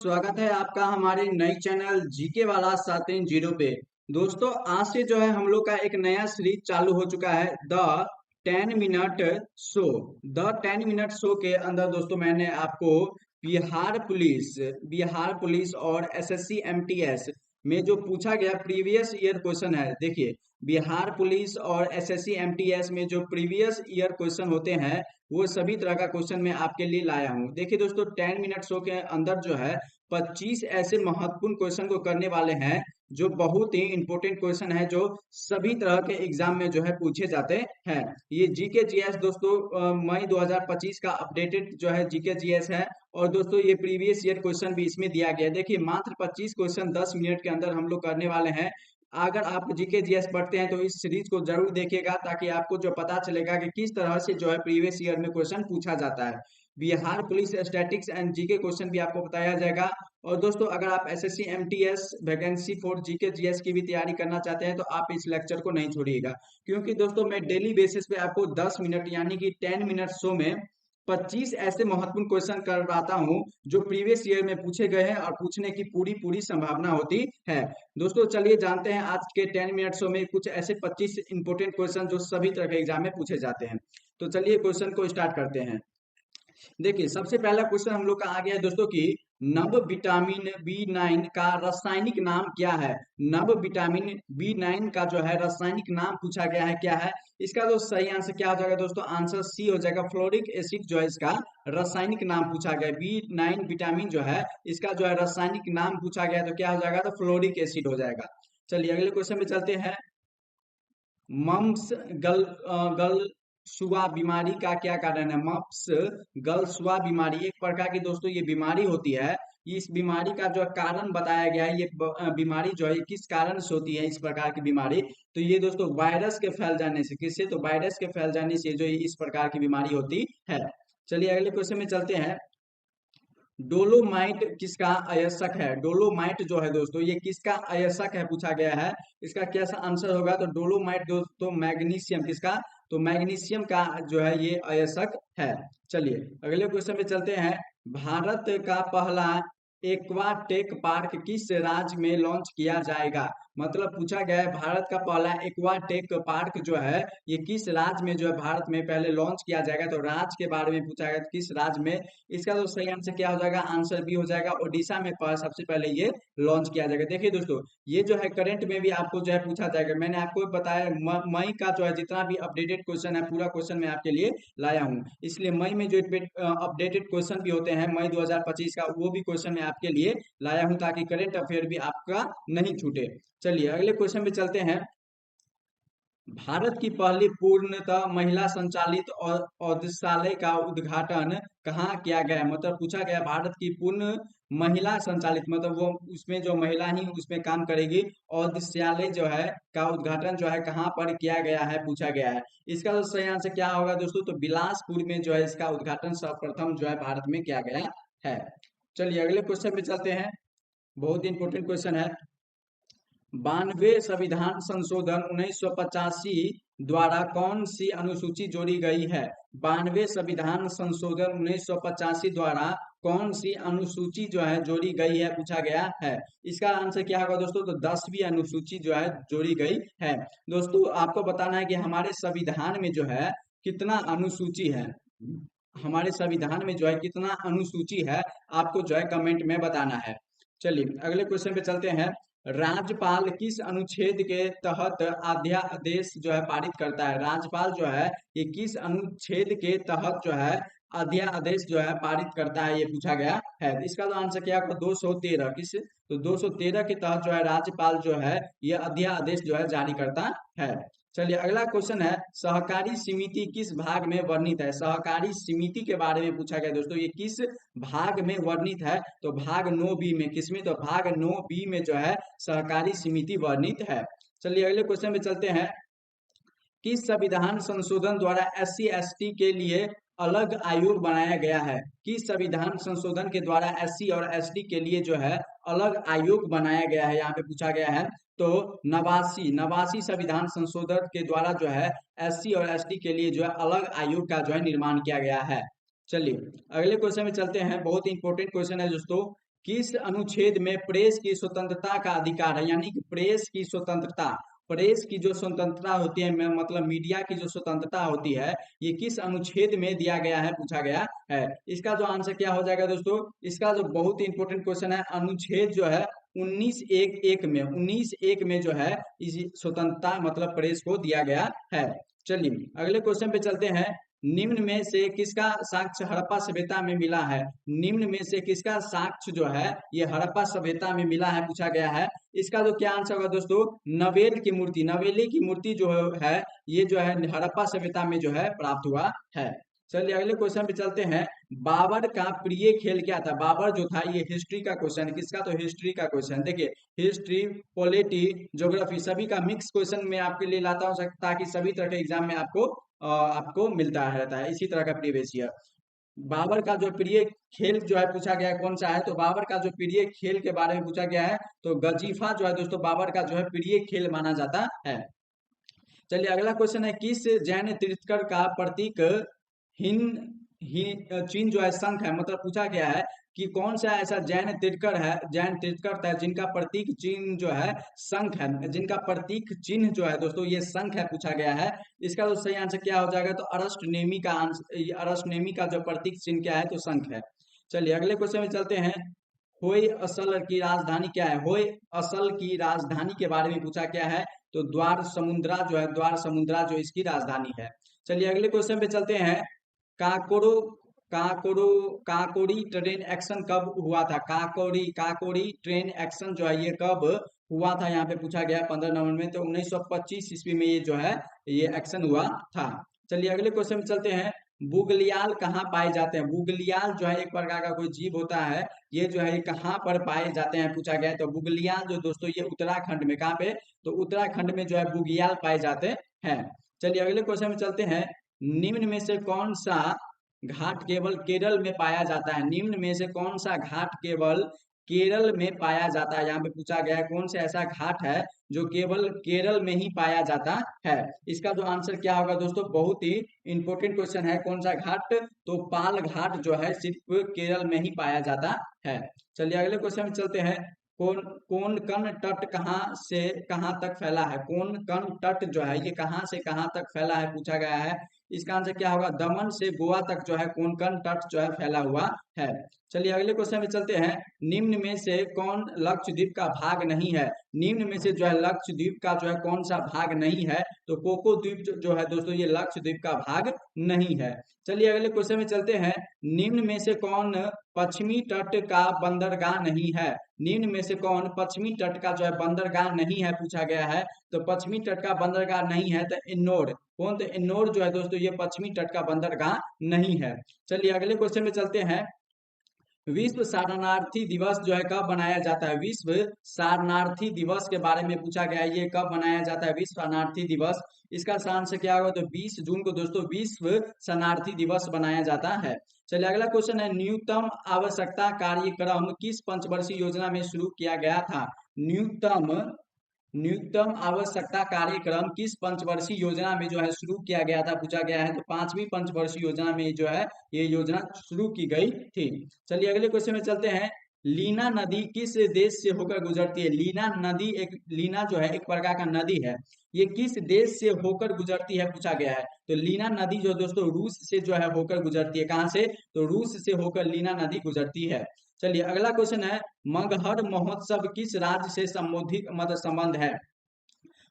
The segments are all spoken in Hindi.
स्वागत है आपका हमारे नई चैनल जीके वाला 730 पे। दोस्तों आज से जो है हम लोग का एक नया सीरीज चालू हो चुका है, the 10 minute show. The 10 minute show के अंदर दोस्तों मैंने आपको बिहार पुलिस और एसएससी एमटीएस में जो पूछा गया प्रीवियस ईयर क्वेश्चन है। देखिए, बिहार पुलिस और एसएससी एमटीएस में जो प्रीवियस ईयर क्वेश्चन होते हैं वो सभी तरह का क्वेश्चन मैं आपके लिए लाया हूँ। देखिए दोस्तों, 10 मिनट शो के अंदर जो है 25 ऐसे महत्वपूर्ण क्वेश्चन को करने वाले हैं जो बहुत ही इंपॉर्टेंट क्वेश्चन है, जो सभी तरह के एग्जाम में जो है पूछे जाते हैं। ये जीके जीएस दोस्तों मई 2025 का अपडेटेड जो है जीके जीएस है। और दोस्तों ये प्रीवियस ईयर क्वेश्चन भी इसमें दिया गया है। देखिए, मात्र 25 क्वेश्चन 10 मिनट के अंदर हम लोग करने वाले हैं। अगर आप जीके जीएस पढ़ते हैं तो इस सीरीज को जरूर देखिएगा, ताकि आपको जो पता चलेगा कि किस तरह से जो है प्रीवियस ईयर में क्वेश्चन पूछा जाता है। Bihar police statics and GK question भी आपको बताया जाएगा। और दोस्तों अगर आप SSC MTS vacancy for GK GS की भी तैयारी करना चाहते हैं तो आप इस लेक्चर को नहीं छोड़िएगा, क्योंकि दोस्तों मैं डेली बेसिस पे आपको 10 मिनट यानी कि 10 मिनट शो में 25 ऐसे महत्वपूर्ण क्वेश्चन करवाता हूं जो प्रीवियस ईयर में पूछे गए हैं और पूछने की पूरी पूरी संभावना होती है। दोस्तों चलिए जानते हैं आज के 10 मिनट शो में कुछ ऐसे 25 इंपोर्टेंट क्वेश्चन जो सभी तरह के एग्जाम में पूछे जाते हैं। तो चलिए क्वेश्चन को स्टार्ट करते हैं। देखिए, सबसे पहला क्वेश्चन हम लोग का आ गया है दोस्तों की नव विटामिन बी 9 का रासायनिक नाम क्या है। नव विटामिन बी 9 का जो है रासायनिक नाम पूछा गया है, क्या है। इसका जो सही आंसर क्या हो जाएगा दोस्तों, आंसर सी हो जाएगा, फ्लोरिक एसिड जो है इसका रासायनिक नाम पूछा गया है। बी 9 विटामिन जो है इसका जो है रासायनिक नाम पूछा गया है, तो क्या हो जाएगा, तो फ्लोरिक एसिड हो जाएगा। चलिए अगले क्वेश्चन में चलते हैं। मम्स गल सुआ बीमारी का क्या कारण है। मप्स गल सुआ बीमारी एक प्रकार की दोस्तों ये बीमारी होती है। इस बीमारी का जो कारण बताया गया है, ये बीमारी जो है ये किस कारण से होती है, इस प्रकार की बीमारी। तो ये दोस्तों वायरस के फैल जाने से, किससे, तो वायरस के फैल जाने से जो इस प्रकार की बीमारी होती है। चलिए अगले क्वेश्चन में चलते हैं। डोलोमाइट किसका अयस्क है। डोलोमाइट जो है दोस्तों ये किसका अयस्क है पूछा गया है। इसका कैसा आंसर होगा, तो डोलोमाइट दोस्तों मैग्नीशियम, किसका, तो मैग्नीशियम का जो है ये अयस्क है। चलिए अगले क्वेश्चन में चलते हैं। भारत का पहला एक्वाटेक पार्क किस राज्य में लॉन्च किया जाएगा। मतलब पूछा गया है भारत का पहला एक्वाटेक पार्क जो है ये किस राज्य में जो है भारत में पहले लॉन्च किया जाएगा। तो राज्य के बारे में पूछा गया, किस राज्य में। इसका तो सही आंसर क्या हो जाएगा, आंसर बी हो जाएगा, ओडिशा में सबसे पहले ये लॉन्च किया जाएगा। देखिए दोस्तों, ये जो है करंट में भी आपको जो है पूछा जाएगा। मैंने आपको बताया मई का जो है जितना भी अपडेटेड क्वेश्चन है पूरा क्वेश्चन मैं आपके लिए लाया हूँ। इसलिए मई में जो अपडेटेड क्वेश्चन भी होते हैं मई 2025 का, वो भी क्वेश्चन मैं आपके लिए लाया हूँ, ताकि करंट अफेयर भी आपका नहीं छूटे। चलिए अगले क्वेश्चन पे चलते हैं। भारत की पहली पूर्णतः महिला संचालित औषधालय का उद्घाटन कहाँ किया गया है। मतलब पूछा गया भारत की पूर्ण महिला संचालित, मतलब वो उसमें जो महिला ही उसमें काम करेगी, औषधालय जो है का उद्घाटन जो है कहाँ पर किया गया है पूछा गया है। इसका तो सही आंसर क्या होगा दोस्तों, तो बिलासपुर में जो है इसका उद्घाटन सर्वप्रथम जो है भारत में किया गया है। चलिए अगले क्वेश्चन पे चलते हैं। बहुत इंपॉर्टेंट क्वेश्चन है। 92 संविधान संशोधन 1985 द्वारा कौन सी अनुसूची जोड़ी गई है। 92 संविधान संशोधन 1985 द्वारा कौन सी अनुसूची जो है जोड़ी गई है पूछा गया है। इसका आंसर क्या होगा दोस्तों, तो 10वीं अनुसूची जो है जोड़ी गई है। दोस्तों आपको बताना है कि हमारे संविधान में जो है कितना अनुसूची है, हमारे संविधान में जो है कितना अनुसूची है, आपको जो है कमेंट में बताना है। चलिए अगले क्वेश्चन पे चलते हैं। राज्यपाल किस अनुच्छेद के तहत अध्यादेश जो है पारित करता है। राज्यपाल जो है ये किस अनुच्छेद के तहत जो है अध्यादेश जो है पारित करता है, ये पूछा गया है। इसका तो आंसर क्या होगा, 213, किस, तो 213 के तहत जो है राज्यपाल जो है ये अध्यादेश जो है जारी करता है। चलिए अगला क्वेश्चन है। सहकारी समिति किस भाग में वर्णित है। सहकारी समिति के बारे में पूछा गया दोस्तों, ये किस भाग में वर्णित है, तो भाग 9 बी में, किसमें, तो भाग 9 बी में जो है सहकारी समिति वर्णित है। चलिए अगले क्वेश्चन में चलते हैं। किस संविधान संशोधन द्वारा एससी एसटी के लिए अलग आयोग बनाया गया है। किस संविधान संशोधन के द्वारा एससी और एसटी के लिए जो है अलग आयोग बनाया गया है, यहाँ पे पूछा गया है। तो नवासी संविधान संशोधन के द्वारा जो है एससी और एसटी के लिए जो है अलग आयोग का जो है निर्माण किया गया है। चलिए अगले क्वेश्चन में चलते हैं। बहुत इंपॉर्टेंट क्वेश्चन है दोस्तों। किस अनुच्छेद में प्रेस की स्वतंत्रता का अधिकार है, यानी कि प्रेस की स्वतंत्रता, प्रेस की जो स्वतंत्रता होती है, मतलब मीडिया की जो स्वतंत्रता होती है, ये किस अनुच्छेद में दिया गया है, पूछा गया है। इसका जो आंसर क्या हो जाएगा दोस्तों, इसका जो बहुत ही इंपॉर्टेंट क्वेश्चन है, अनुच्छेद जो है 19(1)(1) में, 19(1) में जो है इस स्वतंत्रता मतलब प्रेस को दिया गया है। चलिए अगले क्वेश्चन पे चलते हैं। निम्न में से किसका साक्ष्य हड़प्पा सभ्यता में मिला है, निम्न में से किसका साक्ष्य जो है ये हड़प्पा सभ्यता में मिला है, पूछा गया है। इसका जो क्या आंसर होगा दोस्तों, नवेल की मूर्ति, नवेली की मूर्ति जो है ये जो है हड़प्पा सभ्यता में जो है प्राप्त हुआ है। चलिए अगले क्वेश्चन पे चलते हैं। बाबर का प्रिय खेल क्या था, बाबर जो था, ये हिस्ट्री का क्वेश्चन है, किसका, तो हिस्ट्री का क्वेश्चन। देखिए हिस्ट्री, पॉलिटी, ज्योग्राफी सभी का मिक्स क्वेश्चन में आपके लिए लाता हूँ ताकि सभी तरह के एग्जाम में आपको मिलता रहता है इसी तरह का प्रीवियस ईयर। बाबर का जो प्रिय खेल जो है पूछा गया है कौन सा है, तो बाबर का जो प्रिय खेल के बारे में पूछा गया है, तो गजीफा जो है दोस्तों बाबर का जो है प्रिय खेल माना जाता है। चलिए अगला क्वेश्चन है, किस जैन तीर्थंकर का प्रतीक हिन चिन्ह जो है शंख है, मतलब पूछा गया है कि कौन सा ऐसा जैन तीर्थंकर है, जैन तीर्थंकर है जिनका प्रतीक चिन्ह जो है शंख है, जिनका प्रतीक चिन्ह जो है दोस्तों ये शंख है, पूछा गया है। इसका तो सही आंसर क्या हो जाएगा, तो अरस्ट नेमी का आंसर, अरस्ट नेमी का जो प्रतीक चिन्ह क्या है, तो शंख है। चलिए अगले क्वेश्चन में चलते हैं। होय असल की राजधानी क्या है, होय असल की राजधानी के बारे में पूछा क्या है, तो द्वार समुद्रा जो है, द्वार समुद्रा जो इसकी राजधानी है। चलिए अगले क्वेश्चन पे चलते हैं। काकोरो काकोरो काकोरी ट्रेन एक्शन कब हुआ था, काकोरी काकोरी ट्रेन एक्शन जो है ये कब हुआ था, यहाँ पे पूछा गया 15 नवंबर में, तो 1925 ईस्वी में ये जो है ये एक्शन हुआ था। चलिए अगले क्वेश्चन में चलते हैं। बुगलियाल कहाँ पाए जाते हैं, बुगलियाल जो है एक प्रकार का कोई जीव होता है, ये जो है कहाँ पर पाए जाते हैं, पूछा गया है। तो बुगलियाल जो दोस्तों ये उत्तराखंड में, कहाँ पे, तो उत्तराखंड में जो है बुगलियाल पाए जाते हैं। चलिए अगले क्वेश्चन में चलते हैं। निम्न में से कौन सा घाट केवल केरल में पाया जाता है, निम्न में से कौन सा घाट केवल केरल में पाया जाता है, यहाँ पे पूछा गया है कौन सा ऐसा घाट है जो केवल केरल में ही पाया जाता है। इसका जो आंसर क्या होगा दोस्तों, बहुत ही इंपॉर्टेंट क्वेश्चन है, कौन सा घाट, तो पाल घाट जो है सिर्फ केरल में ही पाया जाता है। चलिए अगले क्वेश्चन में चलते हैं। कोंकण तट कहाँ से कहाँ तक फैला है, कोंकण तट जो है ये कहाँ से कहाँ तक फैला है, पूछा गया है। इसका आंसर क्या होगा, दमन से गोवा तक जो है कोंकण तट जो है फैला हुआ है। चलिए अगले क्वेश्चन में चलते हैं। निम्न में से कौन लक्षद्वीप का भाग नहीं है, निम्न में से जो है लक्षद्वीप का जो है कौन सा भाग नहीं है, तो कोको द्वीप जो है दोस्तों ये लक्षद्वीप का भाग नहीं है। चलिए अगले क्वेश्चन में चलते हैं। निम्न में से कौन पश्चिमी तट का बंदरगाह नहीं है, निम्न में से कौन पश्चिमी तट का जो है बंदरगाह नहीं है, पूछा गया है। तो पश्चिमी तट का बंदरगाह नहीं है तो इन्नौर, कौन, तो इन्नौर जो है दोस्तों ये पश्चिमी तट का बंदरगाह नहीं है। चलिए अगले क्वेश्चन में चलते हैं। विश्व शरणार्थी दिवस जो है कब मनाया जाता है, विश्व शरणार्थी दिवस के बारे में पूछा गया है, ये कब मनाया जाता है विश्व शरणार्थी दिवस। इसका आंसर क्या होगा, तो 20 जून को दोस्तों विश्व शरणार्थी दिवस बनाया जाता है। चलिए अगला क्वेश्चन है। न्यूनतम आवश्यकता कार्यक्रम किस पंचवर्षीय योजना में शुरू किया गया था, न्यूनतम आवश्यकता कार्यक्रम किस पंचवर्षीय योजना में जो है शुरू किया गया था, पूछा गया है। तो 5वीं पंचवर्षीय योजना में जो है ये योजना शुरू की गई थी। चलिए अगले क्वेश्चन में चलते हैं। लीना नदी किस देश से होकर गुजरती है, लीना नदी लीना जो है एक प्रकार का नदी है, ये किस देश से होकर गुजरती है, पूछा गया है। तो लीना नदी जो दोस्तों रूस से जो है होकर गुजरती है, कहाँ से, तो रूस से होकर लीना नदी गुजरती है। चलिए अगला क्वेश्चन है। मगहर महोत्सव किस राज्य से संबंधित मतलब संबंध है,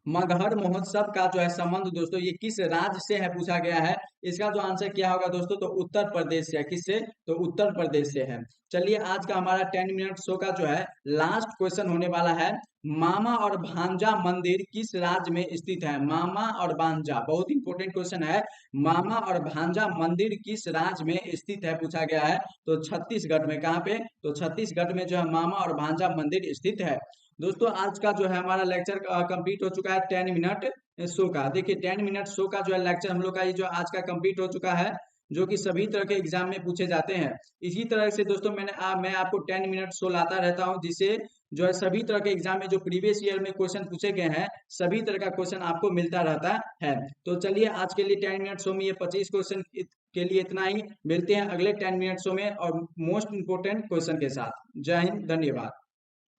मगहर महोत्सव का जो है संबंध दोस्तों ये किस राज्य से है, पूछा गया है। इसका जो आंसर क्या होगा दोस्तों, तो उत्तर प्रदेश से है, किससे, तो उत्तर प्रदेश से है। चलिए आज का हमारा 10 मिनट शो का जो है लास्ट क्वेश्चन होने वाला है। मामा और भांजा मंदिर किस राज्य में स्थित है, मामा और भांजा, बहुत इंपॉर्टेंट क्वेश्चन है। मामा और भांजा मंदिर किस राज्य में स्थित है, पूछा गया है। तो छत्तीसगढ़ में, कहाँ पे, तो छत्तीसगढ़ में जो है मामा और भांजा मंदिर स्थित है। दोस्तों आज का जो है हमारा लेक्चर कंप्लीट हो चुका है 10 मिनट शो का। देखिए 10 मिनट शो का जो है लेक्चर हम लोग का ये जो आज का कंप्लीट हो चुका है, जो कि सभी तरह के एग्जाम में पूछे जाते हैं। इसी तरह से दोस्तों मैं आपको 10 मिनट शो लाता रहता हूं, जिससे जो है सभी तरह के एग्जाम में जो प्रीवियस ईयर में क्वेश्चन पूछे गए हैं सभी तरह का क्वेश्चन आपको मिलता रहता है। तो चलिए आज के लिए 10 मिनट शो में ये 25 क्वेश्चन के लिए इतना ही। मिलते हैं अगले 10 मिनट्सों में और मोस्ट इंपोर्टेंट क्वेश्चन के साथ। जय हिंद, धन्यवाद।